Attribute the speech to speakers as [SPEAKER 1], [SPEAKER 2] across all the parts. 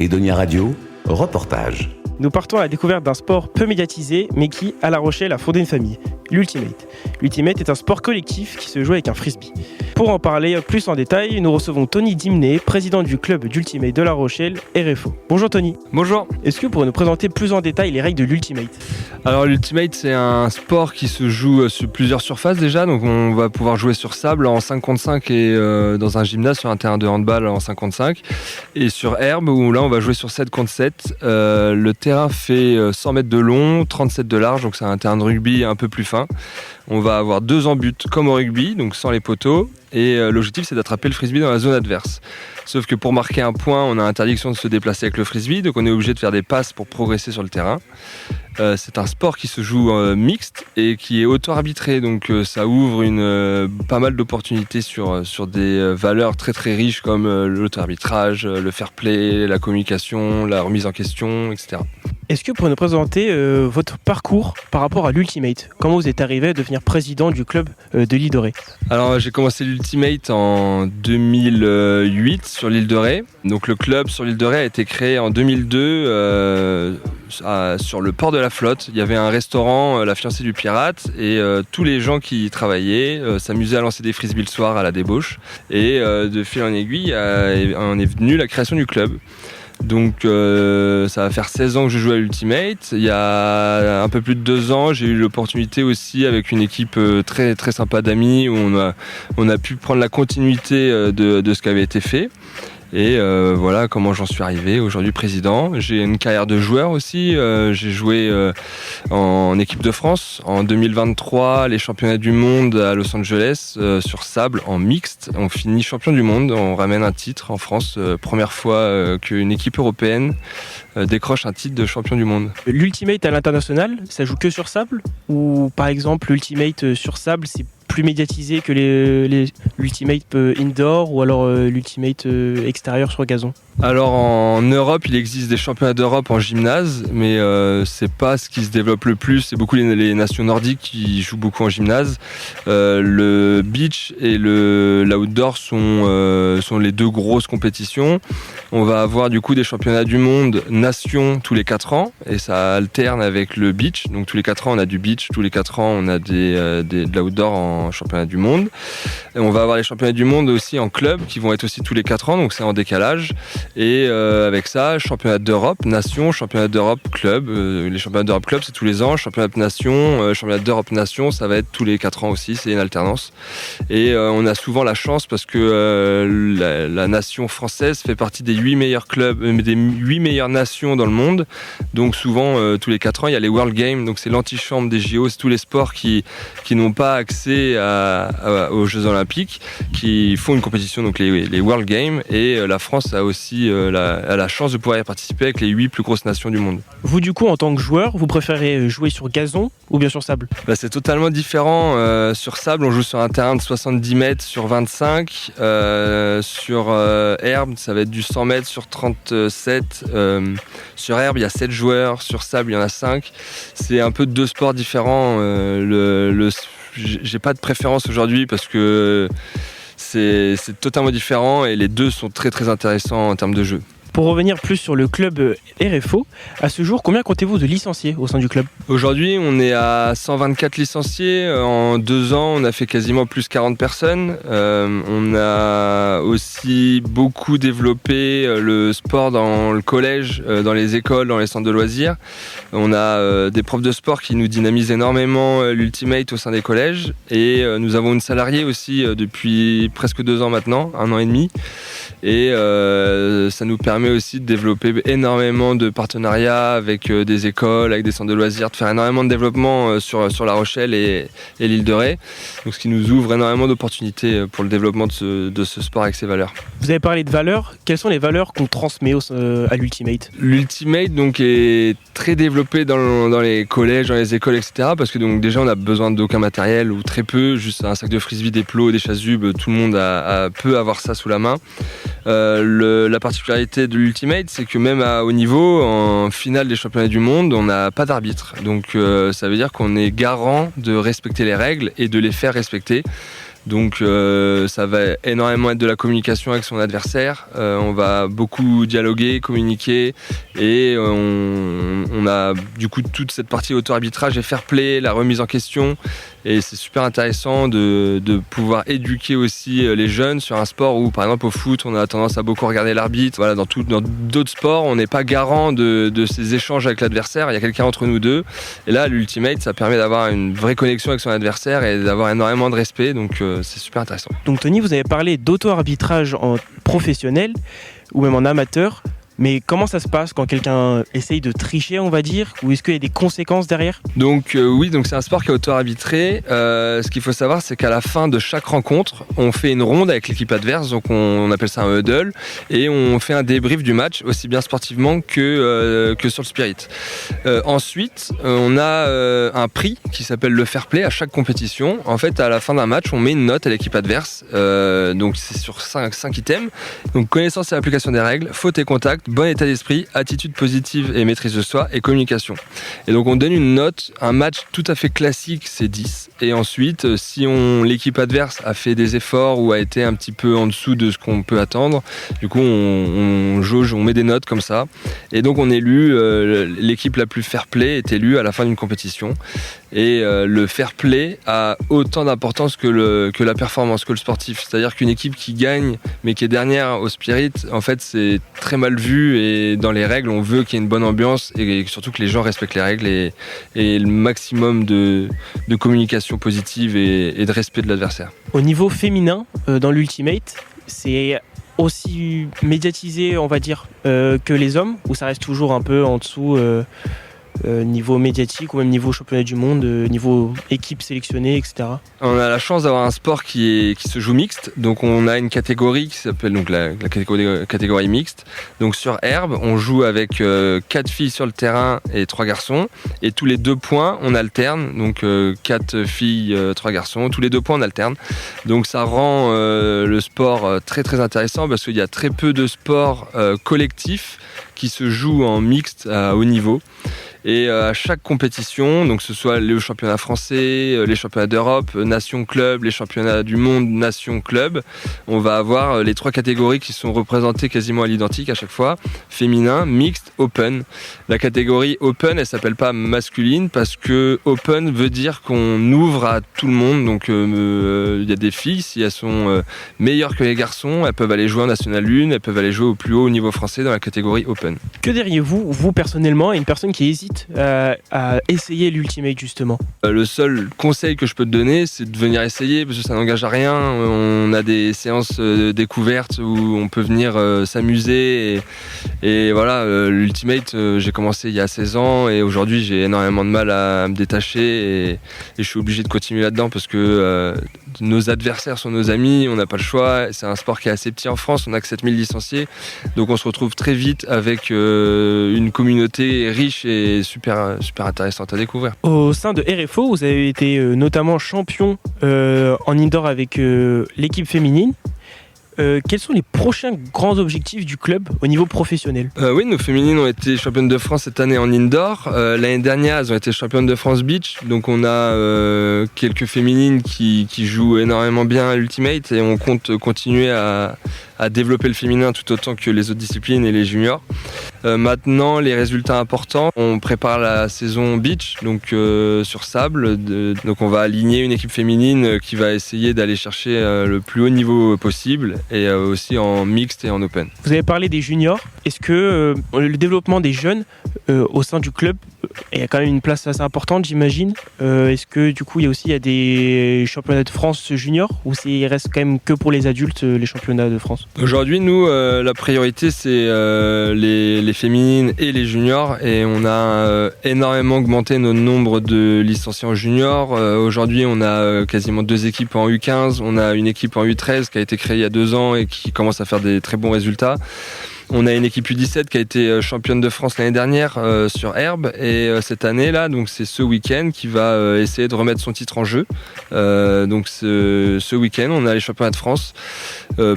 [SPEAKER 1] Edonia Radio, reportage.
[SPEAKER 2] Nous partons à la découverte d'un sport peu médiatisé, mais qui, à La Rochelle, a fondé une famille, l'Ultimate. L'Ultimate est un sport collectif qui se joue avec un frisbee. Pour en parler plus en détail, nous recevons Tony Dimné, président du club d'Ultimate de La Rochelle, RFO. Bonjour Tony.
[SPEAKER 3] Bonjour.
[SPEAKER 2] Est-ce que vous pourriez nous présenter plus en détail les règles de l'Ultimate ?
[SPEAKER 3] Alors l'Ultimate, c'est un sport qui se joue sur plusieurs surfaces déjà, donc on va pouvoir jouer sur sable en 5 contre 5 et dans un gymnase sur un terrain de handball en 5 contre 5 et sur herbe où là on va jouer sur 7 contre 7. Le terrain fait 100 mètres de long, 37 de large, donc c'est un terrain de rugby un peu plus fin. On va avoir 2 embuts comme au rugby, donc sans les poteaux, et l'objectif c'est d'attraper le frisbee dans la zone adverse. Sauf que pour marquer un point, on a interdiction de se déplacer avec le frisbee, donc on est obligé de faire des passes pour progresser sur le terrain. C'est un sport qui se joue mixte et qui est auto-arbitré, donc ça ouvre pas mal d'opportunités sur des valeurs très très riches comme l'auto-arbitrage, le fair play, la communication, la remise en question, etc.
[SPEAKER 2] Est-ce que vous pourriez nous présenter votre parcours par rapport à l'Ultimate ? Comment vous êtes arrivé à devenir président du club de l'Île de Ré ?
[SPEAKER 3] Alors j'ai commencé l'Ultimate en 2008 sur l'île de Ré. Donc le club sur l'île de Ré a été créé en 2002 sur le port de la Flotte. Il y avait un restaurant, la fiancée du pirate, et tous les gens qui y travaillaient s'amusaient à lancer des frisbees le soir à la débauche. Et de fil en aiguille, on est venu la création du club. Donc ça va faire 16 ans que je joue à l'Ultimate. Il y a un peu plus de 2 ans, j'ai eu l'opportunité aussi avec une équipe très, très sympa d'amis où on a pu prendre la continuité de ce qui avait été fait. Et voilà comment j'en suis arrivé aujourd'hui président. J'ai une carrière de joueur aussi. J'ai joué en équipe de France en 2023, les championnats du monde à Los Angeles sur sable en mixte. On finit champion du monde, on ramène un titre en France. Première fois qu'une équipe européenne décroche un titre de champion du monde.
[SPEAKER 2] L'Ultimate à l'international, ça joue que sur sable ? Ou par exemple l'Ultimate sur sable, c'est plus médiatisé que l'Ultimate indoor ou alors l'Ultimate extérieur sur gazon?
[SPEAKER 3] Alors en Europe, il existe des championnats d'Europe en gymnase, mais c'est pas ce qui se développe le plus. C'est beaucoup les nations nordiques qui jouent beaucoup en gymnase. Le beach et l'outdoor sont les 2 grosses compétitions. On va avoir du coup des championnats du monde nations tous les 4 ans et ça alterne avec le beach. Donc tous les 4 ans on a du beach, tous les 4 ans on a de l'outdoor en championnat du monde. Et on va avoir les championnats du monde aussi en club qui vont être aussi tous les 4 ans, donc c'est en décalage. Et avec ça, championnat d'Europe, nation, championnat d'Europe, club. Les championnats d'Europe, club, c'est tous les ans. Championnat de nation, championnat d'Europe, nation, ça va être tous les 4 ans aussi, c'est une alternance. Et on a souvent la chance parce que la nation française fait partie des 8 meilleurs clubs, des 8 meilleures nations dans le monde. Donc souvent, tous les 4 ans, il y a les World Games, donc c'est l'antichambre des JO, c'est tous les sports qui n'ont pas accès aux Jeux Olympiques, qui font une compétition, donc les World Games, et la France a aussi la chance de pouvoir y participer avec les 8 plus grosses nations du monde.
[SPEAKER 2] Vous du coup en tant que joueur, vous préférez jouer sur gazon ou bien sur sable ?
[SPEAKER 3] C'est totalement différent. Sur sable, on joue sur un terrain de 70 mètres sur 25. Sur herbe, ça va être du 100 mètres sur 37. Sur herbe, il y a 7 joueurs. Sur sable, il y en a 5. C'est un peu 2 sports différents. J'ai pas de préférence aujourd'hui parce que c'est totalement différent et les 2 sont très très intéressants en termes de jeu.
[SPEAKER 2] Pour revenir plus sur le club RFO, à ce jour, combien comptez-vous de licenciés au sein du club ?
[SPEAKER 3] Aujourd'hui, on est à 124 licenciés. En 2 ans, on a fait quasiment plus 40 personnes. On a aussi beaucoup développé le sport dans le collège, dans les écoles, dans les centres de loisirs. On a des profs de sport qui nous dynamisent énormément l'Ultimate au sein des collèges. Et nous avons une salariée aussi depuis presque 2 ans maintenant, 1 an et demi. Et ça nous permet aussi de développer énormément de partenariats avec des écoles, avec des centres de loisirs, de faire énormément de développement sur La Rochelle et l'île de Ré. Donc, ce qui nous ouvre énormément d'opportunités pour le développement de ce sport avec ses valeurs.
[SPEAKER 2] Vous avez parlé de valeurs. Quelles sont les valeurs qu'on transmet à l'Ultimate ?
[SPEAKER 3] L'Ultimate donc, est très développé dans les collèges, dans les écoles, etc. Parce que donc, déjà, on n'a besoin d'aucun matériel ou très peu, juste un sac de frisbee, des plots, des chasubles. Tout le monde peut avoir ça sous la main. La particularité de l'Ultimate, c'est que même à haut niveau, en finale des championnats du monde, on n'a pas d'arbitre. Donc ça veut dire qu'on est garant de respecter les règles et de les faire respecter. Donc ça va énormément être de la communication avec son adversaire. On va beaucoup dialoguer, communiquer et on a du coup toute cette partie auto-arbitrage et fair play, la remise en question. Et c'est super intéressant de pouvoir éduquer aussi les jeunes sur un sport où, par exemple, au foot, on a tendance à beaucoup regarder l'arbitre. Voilà, dans d'autres sports, on n'est pas garant de ces échanges avec l'adversaire. Il y a quelqu'un entre nous deux. Et là, l'Ultimate, ça permet d'avoir une vraie connexion avec son adversaire et d'avoir énormément de respect. Donc, c'est super intéressant.
[SPEAKER 2] Donc, Tony, vous avez parlé d'auto-arbitrage en professionnel ou même en amateur. Mais comment ça se passe quand quelqu'un essaye de tricher, on va dire, ou est-ce qu'il y a des conséquences derrière ?
[SPEAKER 3] Donc oui, donc c'est un sport qui est auto-arbitré. Ce qu'il faut savoir, c'est qu'à la fin de chaque rencontre, on fait une ronde avec l'équipe adverse, donc on appelle ça un huddle, et on fait un débrief du match, aussi bien sportivement que sur le spirit. Ensuite, on a un prix qui s'appelle le fair play à chaque compétition. En fait, à la fin d'un match, on met une note à l'équipe adverse, donc c'est sur 5 items. Donc connaissance et application des règles, faute et contact, bon état d'esprit, attitude positive et maîtrise de soi et communication. Et donc on donne une note, un match tout à fait classique, c'est 10. Et ensuite, si l'équipe adverse a fait des efforts ou a été un petit peu en dessous de ce qu'on peut attendre, du coup on jauge, on met des notes comme ça. Et donc on est élu, l'équipe la plus fair play est élue à la fin d'une compétition. Et le fair play a autant d'importance que la performance, que le sportif. C'est-à-dire qu'une équipe qui gagne mais qui est dernière au spirit, en fait c'est très mal vu, et dans les règles on veut qu'il y ait une bonne ambiance et surtout que les gens respectent les règles et le maximum de communication positive et de respect de l'adversaire.
[SPEAKER 2] Au niveau féminin, dans l'Ultimate, c'est aussi médiatisé, on va dire, que les hommes, ou ça reste toujours un peu en dessous niveau médiatique ou même niveau championnat du monde, niveau équipe sélectionnée, etc.
[SPEAKER 3] On a la chance d'avoir un sport qui se joue mixte, donc on a une catégorie qui s'appelle donc la catégorie mixte. Donc sur herbe, on joue avec 4 filles sur le terrain et 3 garçons, et tous les 2 points on alterne, donc 4 filles, 3 garçons, tous les 2 points on alterne. Donc ça rend le sport très très intéressant parce qu'il y a très peu de sports collectifs qui se jouent en mixte à haut niveau. Et à chaque compétition, donc que ce soit les championnats français, les championnats d'Europe, Nation Club, les championnats du monde Nation Club, on va avoir les 3 catégories qui sont représentées quasiment à l'identique à chaque fois: féminin, mixte, open. La catégorie open, elle s'appelle pas masculine parce que open veut dire qu'on ouvre à tout le monde. Donc il y a des filles, si elles sont meilleures que les garçons, elles peuvent aller jouer en National 1, elles peuvent aller jouer au plus haut niveau français dans la catégorie open.
[SPEAKER 2] Que diriez-vous, vous personnellement, à une personne qui hésite à essayer l'Ultimate justement ?
[SPEAKER 3] Le seul conseil que je peux te donner, c'est de venir essayer parce que ça n'engage à rien. On a des séances découvertes où on peut venir s'amuser et voilà, l'Ultimate, j'ai commencé il y a 16 ans et aujourd'hui j'ai énormément de mal à me détacher et je suis obligé de continuer là-dedans parce que nos adversaires sont nos amis, on n'a pas le choix. C'est un sport qui est assez petit en France, on n'a que 7000 licenciés, donc on se retrouve très vite avec une communauté riche et super intéressante à découvrir.
[SPEAKER 2] Au sein de RFO, vous avez été notamment champion en indoor avec l'équipe féminine. Quels sont les prochains grands objectifs du club au niveau professionnel ?
[SPEAKER 3] Oui, nos féminines ont été championnes de France cette année en indoor. L'année dernière, elles ont été championnes de France beach. Donc on a quelques féminines qui jouent énormément bien à l'Ultimate et on compte continuer à développer le féminin tout autant que les autres disciplines et les juniors. Maintenant, les résultats importants, on prépare la saison beach, donc sur sable. Donc on va aligner une équipe féminine qui va essayer d'aller chercher le plus haut niveau possible et aussi en mixte et en open.
[SPEAKER 2] Vous avez parlé des juniors. Est-ce que le développement des jeunes au sein du club, il y a quand même une place assez importante, j'imagine. Est-ce que du coup il y a des championnats de France juniors ou il reste quand même que pour les adultes les championnats de France ?
[SPEAKER 3] Aujourd'hui, nous, la priorité c'est les féminines et les juniors et on a énormément augmenté notre nombre de licenciés en juniors. Aujourd'hui, on a quasiment 2 équipes en U15, on a une équipe en U13 qui a été créée il y a 2 ans et qui commence à faire des très bons résultats. On a une équipe U17 qui a été championne de France l'année dernière sur herbe et cette année là, donc c'est ce week-end qui va essayer de remettre son titre en jeu. Donc ce week-end, on a les championnats de France.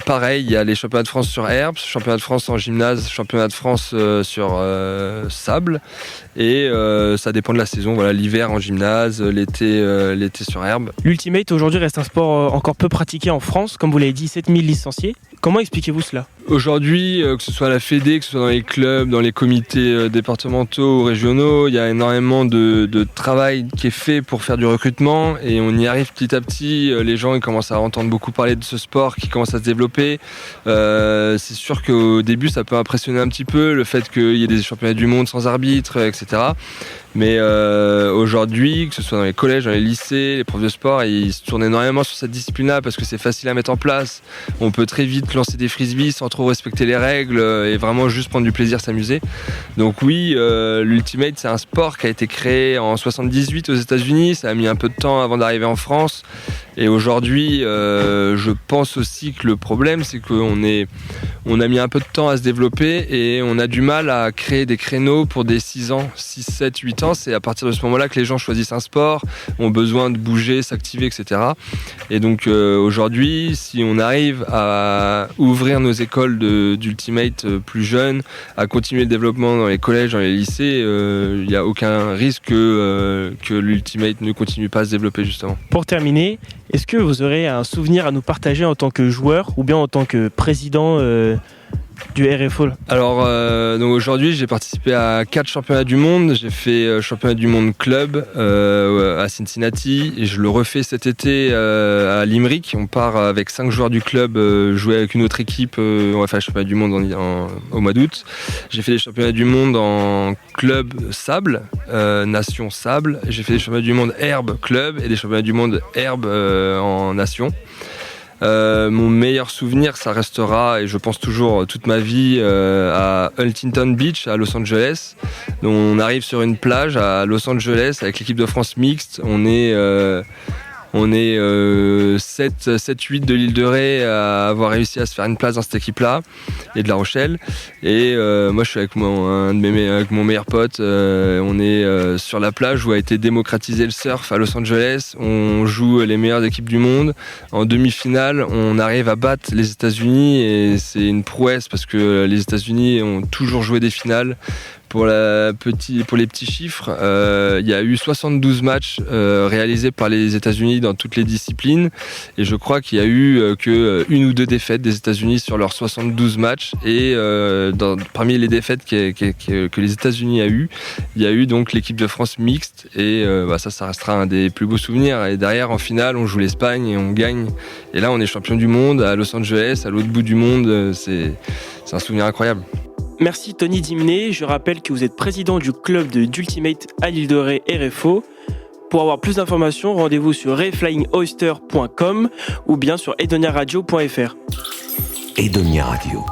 [SPEAKER 3] Pareil, il y a les championnats de France sur herbe, championnat de France en gymnase, championnat de France sur sable. Et ça dépend de la saison. Voilà, l'hiver en gymnase, l'été sur herbe.
[SPEAKER 2] L'Ultimate aujourd'hui reste un sport encore peu pratiqué en France, comme vous l'avez dit, 7000 licenciés. Comment expliquez-vous cela ?
[SPEAKER 3] Aujourd'hui, que ce soit à la Fédé, que ce soit dans les clubs, dans les comités départementaux ou régionaux, il y a énormément de travail qui est fait pour faire du recrutement et on y arrive petit à petit. Les gens ils commencent à entendre beaucoup parler de ce sport qui commence à se développer. C'est sûr qu'au début, ça peut impressionner un petit peu le fait qu'il y ait des championnats du monde sans arbitre, etc. Mais aujourd'hui, que ce soit dans les collèges, dans les lycées, les profs de sport, ils se tournent énormément sur cette discipline-là parce que c'est facile à mettre en place. On peut très vite lancer des frisbees sans trop respecter les règles et vraiment juste prendre du plaisir, s'amuser. Donc oui, l'Ultimate, c'est un sport qui a été créé en 78 aux États-Unis. Ça a mis un peu de temps avant d'arriver en France. Et aujourd'hui, je pense aussi que le problème, c'est qu'on a mis un peu de temps à se développer et on a du mal à créer des créneaux pour des 6 ans, 6, 7, 8 ans. C'est à partir de ce moment-là que les gens choisissent un sport, ont besoin de bouger, s'activer, etc. Et donc aujourd'hui, si on arrive à ouvrir nos écoles d'Ultimate plus jeunes, à continuer le développement dans les collèges, dans les lycées, il n'y a aucun risque que l'Ultimate ne continue pas à se développer justement.
[SPEAKER 2] Pour terminer, est-ce que vous aurez un souvenir à nous partager en tant que joueur ou bien en tant que président du RFO?
[SPEAKER 3] Alors donc aujourd'hui j'ai participé à 4 championnats du monde. J'ai fait championnat du monde club à Cincinnati et je le refais cet été à Limerick. On part avec 5 joueurs du club jouer avec une autre équipe. On va faire le championnat du monde au mois d'août. J'ai fait les championnats du monde en club sable, nation sable. J'ai fait des championnats du monde herbe club et des championnats du monde herbe en nation. Mon meilleur souvenir, ça restera, et je pense toujours toute ma vie, à Huntington Beach, à Los Angeles. Donc, on arrive sur une plage à Los Angeles avec l'équipe de France mixte. On est 7-8 de l'île de Ré à avoir réussi à se faire une place dans cette équipe-là et de La Rochelle. Et moi, je suis avec mon meilleur pote. On est sur la plage où a été démocratisé le surf à Los Angeles. On joue les meilleures équipes du monde. En demi-finale, on arrive à battre les États-Unis et c'est une prouesse parce que les États-Unis ont toujours joué des finales. Pour les petits chiffres, il y a eu 72 matchs réalisés par les États-Unis dans toutes les disciplines et je crois qu'il y a eu que une ou deux défaites des États-Unis sur leurs 72 matchs et parmi les défaites que les États-Unis a eu, il y a eu donc l'équipe de France mixte et ça restera un des plus beaux souvenirs. Et derrière en finale on joue l'Espagne et on gagne et là on est champion du monde à Los Angeles, à l'autre bout du monde. C'est un souvenir incroyable.
[SPEAKER 2] Merci Tony Dimné, je rappelle que vous êtes président du club d'Ultimate à l'île de Ré RFO. Pour avoir plus d'informations, rendez-vous sur rayflyingoyster.com ou bien sur edoniaradio.fr.
[SPEAKER 1] Edonia Radio.